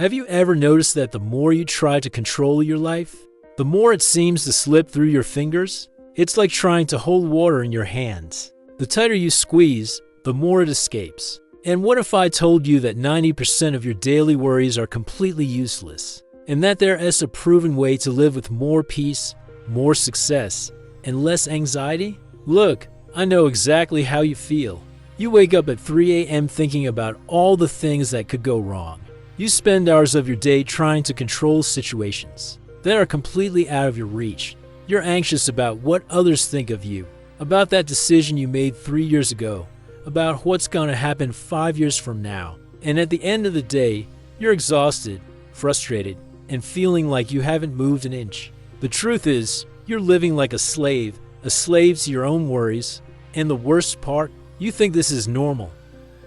Have you ever noticed that the more you try to control your life, the more it seems to slip through your fingers? It's like trying to hold water in your hands. The tighter you squeeze, the more it escapes. And what if I told you that 90% of your daily worries are completely useless, and that there is a proven way to live with more peace, more success, and less anxiety? Look, I know exactly how you feel. You wake up at 3 a.m. thinking about all the things that could go wrong. You spend hours of your day trying to control situations that are completely out of your reach. You're anxious about what others think of you, about that decision you made 3 years ago, about what's going to happen 5 years from now. And at the end of the day, you're exhausted, frustrated, and feeling like you haven't moved an inch. The truth is, you're living like a slave to your own worries. And the worst part, you think this is normal,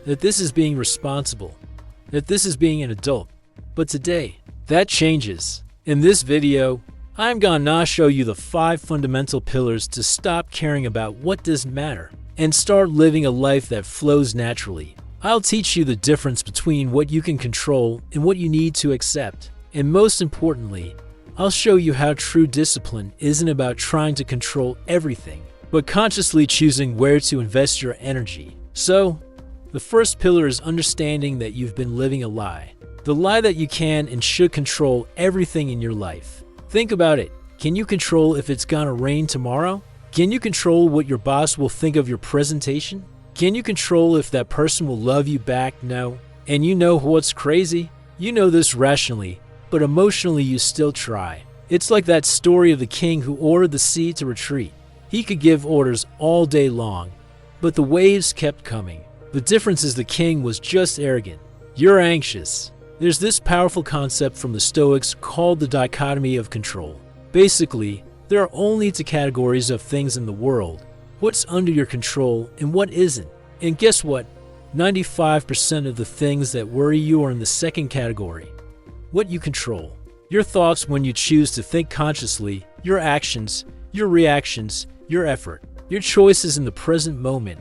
that this is being responsible, that this is being an adult. But today, that changes. In this video, I'm gonna show you the 5 fundamental pillars to stop caring about what doesn't matter and start living a life that flows naturally. I'll teach you the difference between what you can control and what you need to accept. And most importantly, I'll show you how true discipline isn't about trying to control everything, but consciously choosing where to invest your energy. So, the first pillar is understanding that you've been living a lie. The lie that you can and should control everything in your life. Think about it. Can you control if it's gonna rain tomorrow? Can you control what your boss will think of your presentation? Can you control if that person will love you back? No. And you know what's crazy? You know this rationally, but emotionally you still try. It's like that story of the king who ordered the sea to retreat. He could give orders all day long, but the waves kept coming. The difference is the king was just arrogant. You're anxious. There's this powerful concept from the Stoics called the dichotomy of control. Basically, there are only 2 categories of things in the world: what's under your control and what isn't. And guess what? 95% of the things that worry you are in the second category. What you control. Your thoughts when you choose to think consciously, your actions, your reactions, your effort, your choices in the present moment.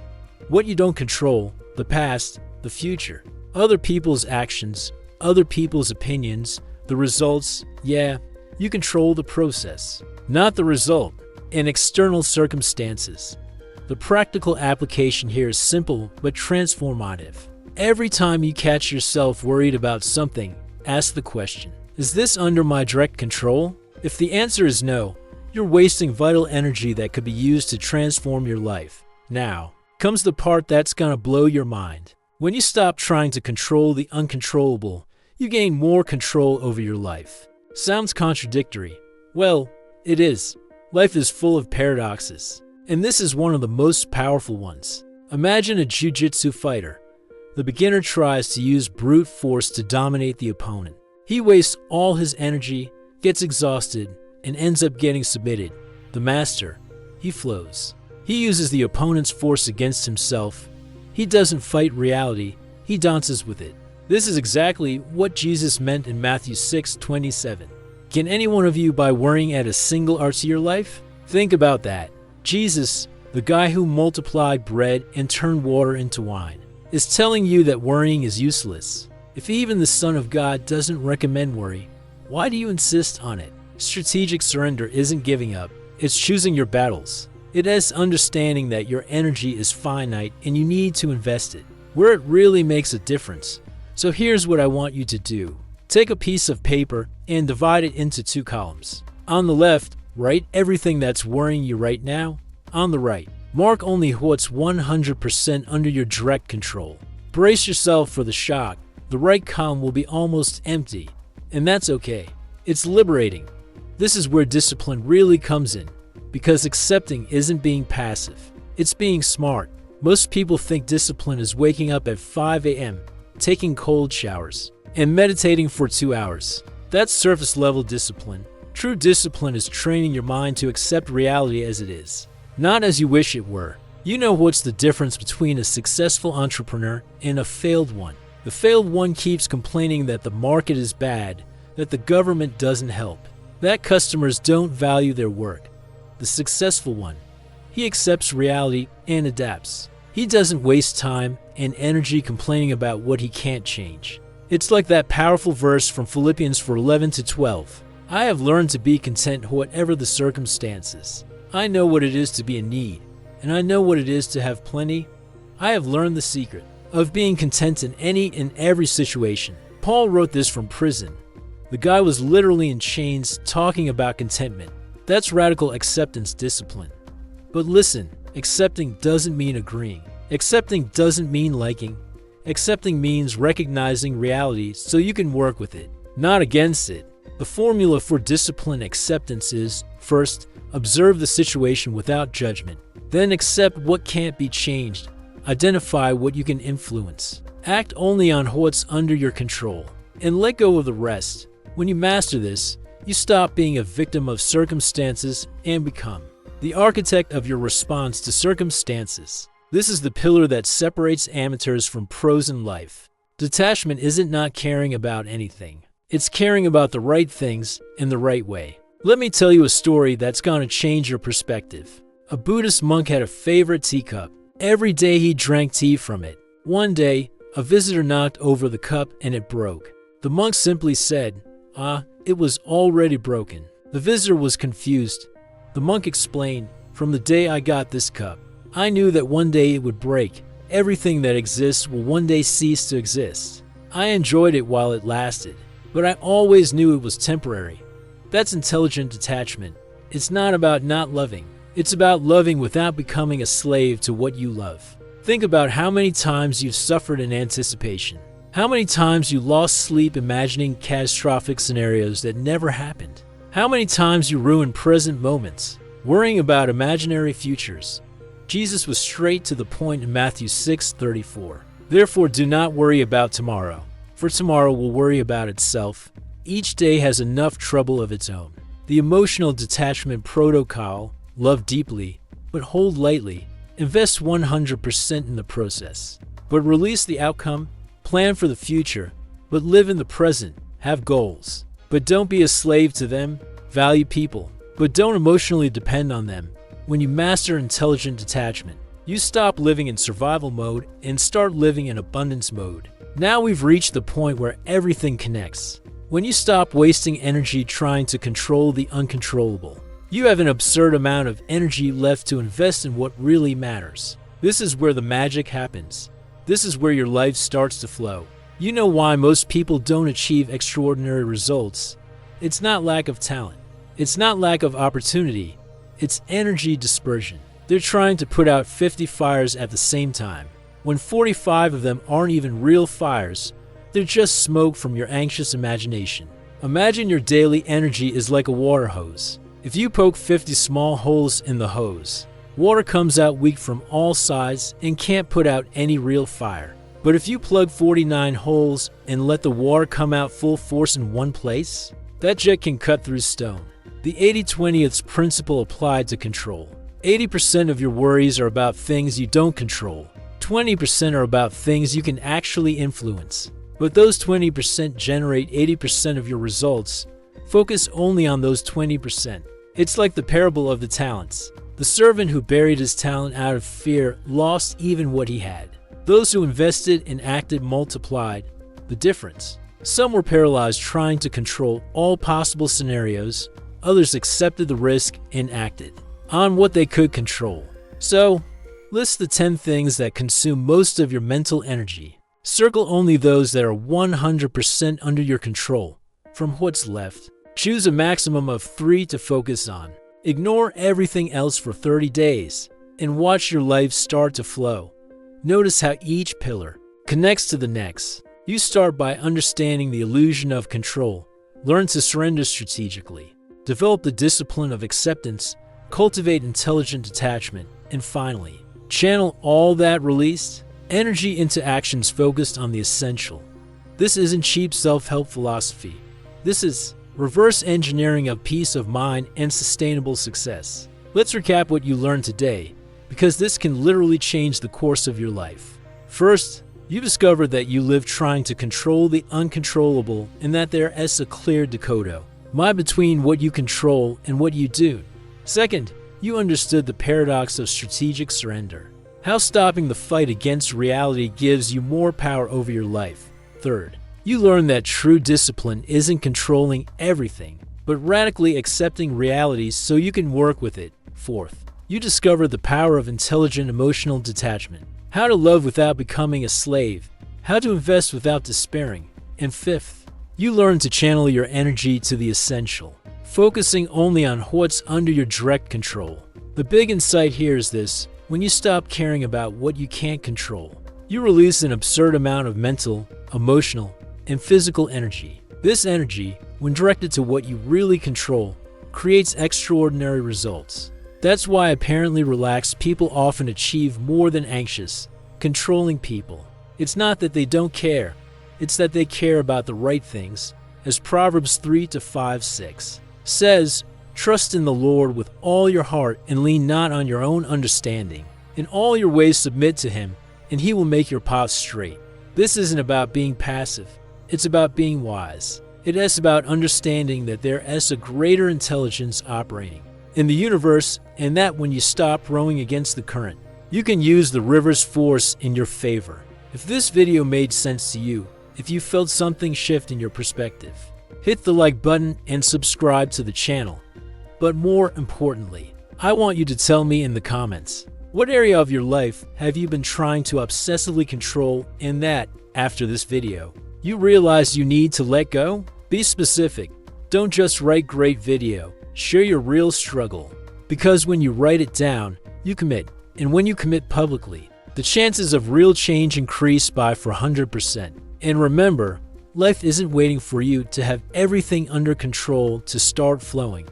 What you don't control, the past, the future, other people's actions, other people's opinions, the results. Yeah, you control the process, not the result, and external circumstances. The practical application here is simple but transformative. Every time you catch yourself worried about something, ask the question, is this under my direct control? If the answer is no, you're wasting vital energy that could be used to transform your life. Now comes the part that's gonna blow your mind. When you stop trying to control the uncontrollable, you gain more control over your life. Sounds contradictory. Well, it is. Life is full of paradoxes, and this is one of the most powerful ones. Imagine a jiu-jitsu fighter. The beginner tries to use brute force to dominate the opponent. He wastes all his energy, gets exhausted, and ends up getting submitted. The master, he flows. He uses the opponent's force against himself. He doesn't fight reality, he dances with it. This is exactly what Jesus meant in Matthew 6:27. Can any one of you by worrying add a single hour to your life? Think about that. Jesus, the guy who multiplied bread and turned water into wine, is telling you that worrying is useless. If even the Son of God doesn't recommend worry, why do you insist on it? Strategic surrender isn't giving up, it's choosing your battles. It is understanding that your energy is finite and you need to invest it where it really makes a difference. So here's what I want you to do. Take a piece of paper and divide it into 2 columns. On the left, write everything that's worrying you right now. On the right, mark only what's 100% under your direct control. Brace yourself for the shock. The right column will be almost empty, and that's okay. It's liberating. This is where discipline really comes in, because accepting isn't being passive, it's being smart. Most people think discipline is waking up at 5 a.m., taking cold showers, and meditating for 2 hours. That's surface level discipline. True discipline is training your mind to accept reality as it is, not as you wish it were. You know what's the difference between a successful entrepreneur and a failed one. The failed one keeps complaining that the market is bad, that the government doesn't help, that customers don't value their work. The successful one, he accepts reality and adapts. He doesn't waste time and energy complaining about what he can't change. It's like that powerful verse from Philippians 4:11-12. I have learned to be content whatever the circumstances. I know what it is to be in need, and I know what it is to have plenty. I have learned the secret of being content in any and every situation. Paul wrote this from prison. The guy was literally in chains talking about contentment. That's radical acceptance discipline. But listen, accepting doesn't mean agreeing. Accepting doesn't mean liking. Accepting means recognizing reality so you can work with it, not against it. The formula for disciplined acceptance is, first, observe the situation without judgment. Then accept what can't be changed. Identify what you can influence. Act only on what's under your control. And let go of the rest. When you master this, you stop being a victim of circumstances and become the architect of your response to circumstances. This is the pillar that separates amateurs from pros in life. Detachment isn't not caring about anything. It's caring about the right things in the right way. Let me tell you a story that's going to change your perspective. A Buddhist monk had a favorite teacup. Every day he drank tea from it. One day, a visitor knocked over the cup and it broke. The monk simply said, it was already broken. The visitor was confused. The monk explained, from the day I got this cup, I knew that one day it would break. Everything that exists will one day cease to exist. I enjoyed it while it lasted, but I always knew it was temporary. That's intelligent detachment. It's not about not loving. It's about loving without becoming a slave to what you love. Think about how many times you've suffered in anticipation. How many times you lost sleep imagining catastrophic scenarios that never happened. How many times you ruined present moments, worrying about imaginary futures. Jesus was straight to the point in Matthew 6:34. Therefore do not worry about tomorrow, for tomorrow will worry about itself. Each day has enough trouble of its own. The emotional detachment protocol: love deeply, but hold lightly. Invest 100% in the process, but release the outcome. Plan for the future, but live in the present. Have goals, but don't be a slave to them. Value people, but don't emotionally depend on them. When you master intelligent detachment, you stop living in survival mode and start living in abundance mode. Now we've reached the point where everything connects. When you stop wasting energy trying to control the uncontrollable, you have an absurd amount of energy left to invest in what really matters. This is where the magic happens. This is where your life starts to flow. You know why most people don't achieve extraordinary results. It's not lack of talent. It's not lack of opportunity. It's energy dispersion. They're trying to put out 50 fires at the same time, when 45 of them aren't even real fires. They're just smoke from your anxious imagination. Imagine your daily energy is like a water hose. If you poke 50 small holes in the hose, water comes out weak from all sides and can't put out any real fire. But if you plug 49 holes and let the water come out full force in one place, that jet can cut through stone. The 80-20th principle applied to control. 80% of your worries are about things you don't control. 20% are about things you can actually influence. But those 20% generate 80% of your results. Focus only on those 20%. It's like the parable of the talents. The servant who buried his talent out of fear lost even what he had. Those who invested and acted multiplied the difference. Some were paralyzed trying to control all possible scenarios. Others accepted the risk and acted on what they could control. So, list the 10 things that consume most of your mental energy. Circle only those that are 100% under your control. From what's left, choose a maximum of 3 to focus on. Ignore everything else for 30 days and watch your life start to flow. Notice how each pillar connects to the next. You start by understanding the illusion of control. Learn to surrender strategically. Develop the discipline of acceptance. Cultivate intelligent detachment. And finally, channel all that released energy into actions focused on the essential. This isn't cheap self-help philosophy. This is reverse engineering of peace of mind and sustainable success. Let's recap what you learned today, because this can literally change the course of your life. First, you discovered that you live trying to control the uncontrollable and that there is a clear dichotomy between what you control and what you do. Second, you understood the paradox of strategic surrender, how stopping the fight against reality gives you more power over your life. Third, You learn that true discipline isn't controlling everything, but radically accepting realities so you can work with it. Fourth, you discover the power of intelligent emotional detachment, how to love without becoming a slave, how to invest without despairing. And fifth, you learn to channel your energy to the essential, focusing only on what's under your direct control. The big insight here is this: when you stop caring about what you can't control, you release an absurd amount of mental, emotional, and physical energy. This energy, when directed to what you really control, creates extraordinary results. That's why apparently relaxed people often achieve more than anxious, controlling people. It's not that they don't care, it's that they care about the right things. As Proverbs 3-5-6 says, "Trust in the Lord with all your heart and lean not on your own understanding. In all your ways submit to him, and he will make your paths straight." This isn't about being passive, it's about being wise. It is about understanding that there is a greater intelligence operating in the universe, and that when you stop rowing against the current, you can use the river's force in your favor. If this video made sense to you, if you felt something shift in your perspective, hit the like button and subscribe to the channel. But more importantly, I want you to tell me in the comments, what area of your life have you been trying to obsessively control, and that, after this video, you realize you need to let go? Be specific. Don't just write great video. Share your real struggle. Because when you write it down, you commit. And when you commit publicly, the chances of real change increase by 400%. And remember, life isn't waiting for you to have everything under control to start flowing.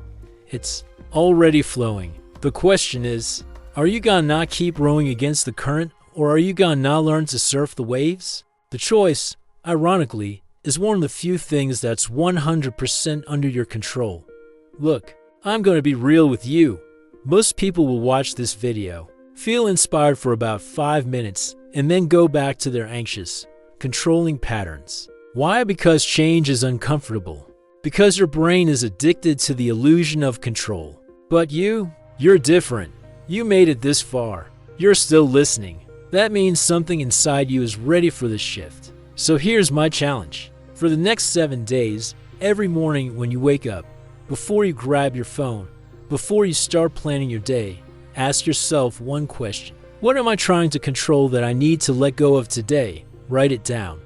It's already flowing. The question is, are you gonna not keep rowing against the current, or are you gonna not learn to surf the waves? The choice, ironically, is one of the few things that's 100% under your control. Look, I'm going to be real with you. Most people will watch this video, feel inspired for about 5 minutes, and then go back to their anxious, controlling patterns. Why? Because change is uncomfortable. Because your brain is addicted to the illusion of control. But you're different. You made it this far. You're still listening. That means something inside you is ready for this shift. So here's my challenge. For the next 7 days, every morning when you wake up, before you grab your phone, before you start planning your day, ask yourself one question. What am I trying to control that I need to let go of today? Write it down.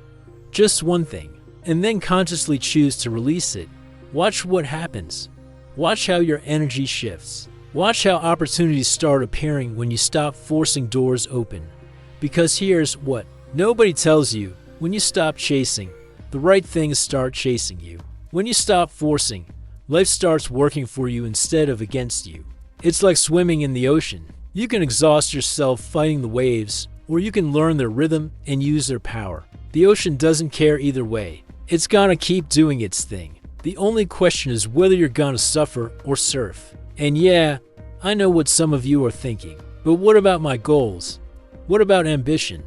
Just one thing. And then consciously choose to release it. Watch what happens. Watch how your energy shifts. Watch how opportunities start appearing when you stop forcing doors open. Because here's what nobody tells you: when you stop chasing, the right things start chasing you. When you stop forcing, life starts working for you instead of against you. It's like swimming in the ocean. You can exhaust yourself fighting the waves, or you can learn their rhythm and use their power. The ocean doesn't care either way. It's gonna keep doing its thing. The only question is whether you're gonna suffer or surf. And yeah, I know what some of you are thinking, but what about my goals? What about ambition?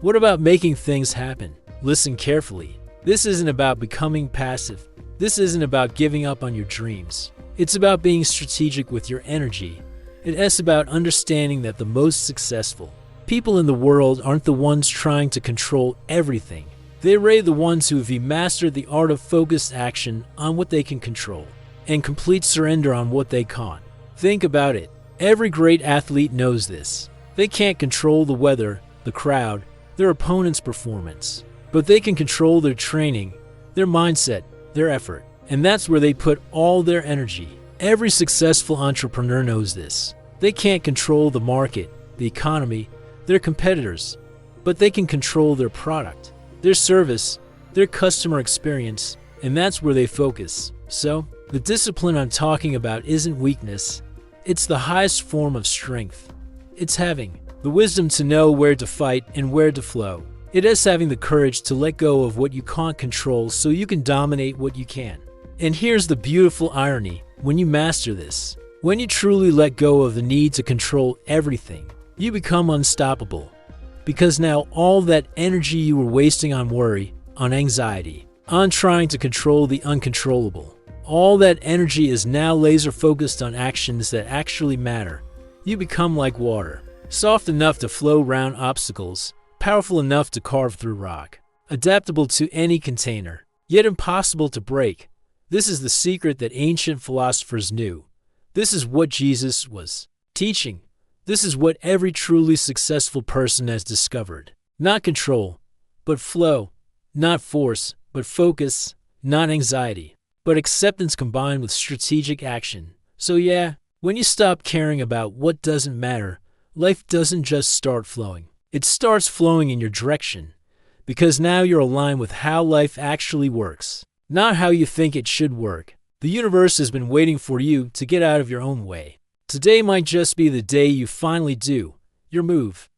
What about making things happen? Listen carefully. This isn't about becoming passive. This isn't about giving up on your dreams. It's about being strategic with your energy. It's about understanding that the most successful people in the world aren't the ones trying to control everything. They're the ones who have mastered the art of focused action on what they can control and complete surrender on what they can't. Think about it. Every great athlete knows this. They can't control the weather, the crowd, their opponent's performance, but they can control their training, their mindset, their effort, and that's where they put all their energy. Every successful entrepreneur knows this. They can't control the market, the economy, their competitors, but they can control their product, their service, their customer experience, and that's where they focus. So, the discipline I'm talking about isn't weakness. It's the highest form of strength. It's having the wisdom to know where to fight and where to flow. It is having the courage to let go of what you can't control so you can dominate what you can. And here's the beautiful irony. When you master this, when you truly let go of the need to control everything, you become unstoppable. Because now all that energy you were wasting on worry, on anxiety, on trying to control the uncontrollable, all that energy is now laser focused on actions that actually matter. You become like water, soft enough to flow around obstacles, powerful enough to carve through rock. adaptable to any container, yet impossible to break. This is the secret that ancient philosophers knew. This is what Jesus was teaching. This is what every truly successful person has discovered. Not control, but flow. Not force, but focus. Not anxiety, but acceptance combined with strategic action. So yeah, when you stop caring about what doesn't matter, life doesn't just start flowing. It starts flowing in your direction, because now you're aligned with how life actually works, not how you think it should work. The universe has been waiting for you to get out of your own way. Today might just be the day you finally do your move.